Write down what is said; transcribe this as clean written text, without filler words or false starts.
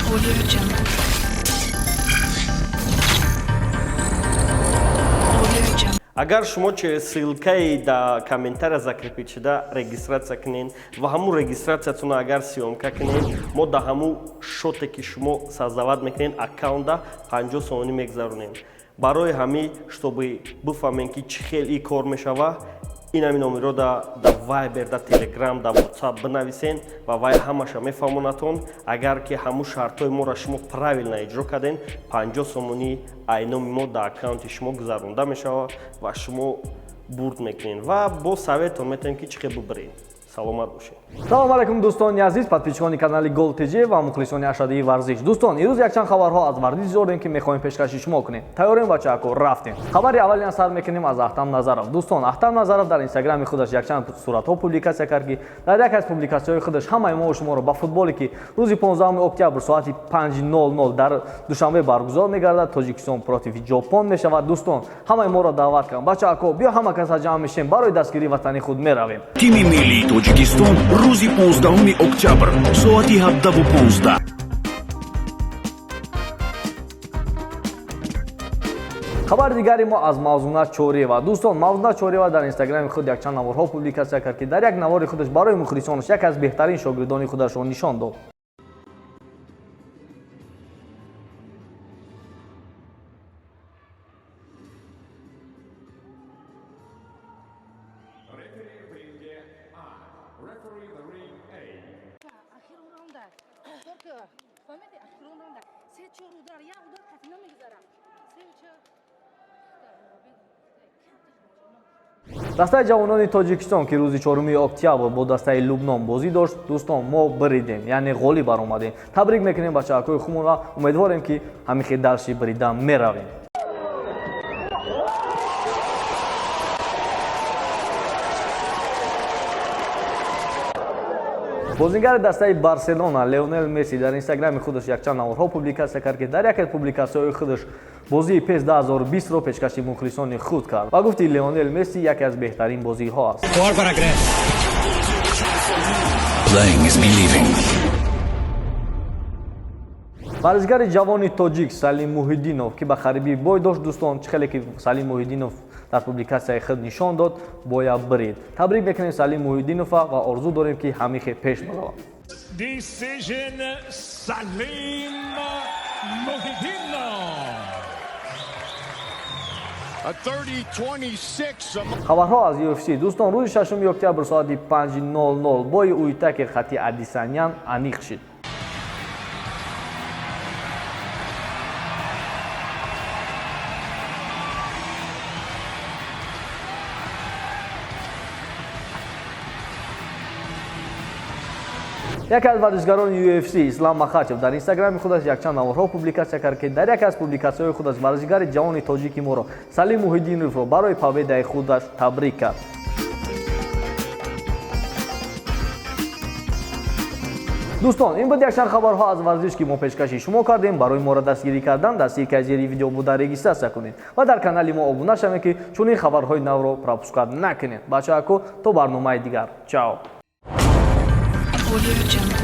Audio Jungle. Audio Jungle. Агар шумо ссылкаи да комментария закрепить шуда регистрация кунед ва ҳамун регистрациятуна агар сиёмка кунед мо да ҳамун шоте ки шумо создават мекунед аккаунта 50 сони мегзаронем. Барои ҳамин чтобы бифаҳмем ки чӣ хел ин кор мешава, ин ҳамин номерро да Viber, да Telegram, да WhatsApp бинависен ва вай ҳамаша мефаҳмонатон. Агар ки ҳамун шартҳои моро шумо правилно иҷро карден, 50 сомони айноми мо да аккаунти шумо гузаронда мешава ва шумо бурд мекунед ва бо советон метавонем ки чӣ хел бибаред. Саломат бошед. Салом алейкум дӯстони азиз, подписчикони канали Gol TG ва мухлисони ашадии варзиш. Дӯстон, имрӯз якчанд хабарҳо аз варзиш дорем ки мехоҳем пешкаши шумо кунем. Тайёрем бачаҳако, рафтем. Хабари аввалин сар мекунем аз Ахтам Назаров. Дӯстон, Ахтам Назаров дар инстаграми худаш якчанд суратҳо публикатсия кард ки дар яке аз публикатсияҳои худаш ҳамаи мо шуморо ба футболе ки рӯзи 15 октябр соати 5:00 дар душанбе баргузор мегардад, Тоҷикистон против Ҷопон мешавад. Дӯстон, ҳамаи моро даъват кардам. Бачаҳако, биё ҳама каса ҷамъ мешем, барои дастгирии ватани худ меравем. Тими миллии Тоҷикистон рӯзи 15 октябр соати 17:15. хабари дигари мо аз Мавзуна Чориева. Дӯстон, Мавзуна Чориева дар инстаграми худ якчанд наворҳо публикатсия кард ки дар як навори худаш барои мухлисонаш яке аз беҳтарин шогирдони худашро нишон дод. дастаи ҷавонони Тоҷикистон ки рӯзи 4 октябр бо дастаи Лубнон бозӣ дошт, дӯстон, мо биридем, яъне ғолиб баромадем. Табрик мекунем бачаҳакои худмон ва умедворем ки ҳамихе дарши бирида меравем. бозингари дастаи Барселона Леонел Месси дар инстаграми худаш якчанд наворҳо публикатсия кард ки дар яке аз публикатсияҳои худаш бозии PES 2020-ро пешкаши мухлисони худ кард ва гуфти Леонел Месси яке аз беҳтарин бозиҳо аст. варзишгари ҷавони тоҷик Салим Муҳиддинов ки ба харибӣ бой дошт, дӯстон, чӣ хеле ки Салим Муҳиддинов дар публикатсияи худ нишон дод, бояд биред. Табрик мекунем Салим Муҳиддинова ва орзу дорем ки ҳамихе пеш баравад. Decision Salim Muhidinov. A 30-26. хабарҳо аз UFC. дӯстон, рӯзи 6 октябр соати 5:00 бои Уитакер хати Адисанян аниқ шид. яке аз варзишгарони UFC Ислам Махачев дар инстаграми худаш якчанд наворҳо публикатсия кард ки дар яке аз публикатсияҳои худаш варзишгари ҷавони тоҷики моро Салим Муҳиддиновро барои победаи худаш табрик кард. дӯстон, ин буд якчанд хабарҳо аз варзиш ки мо пешкаши шумо кардем. барои моро дастгирӣ кардан дар силкаи зери видео буда регистрация кунед ва дар канали мо обуна шавед ки чунин хабарҳои навро пропускат накунед. бачаҳако, то барномаи дигар. Чао. Audio Jungle.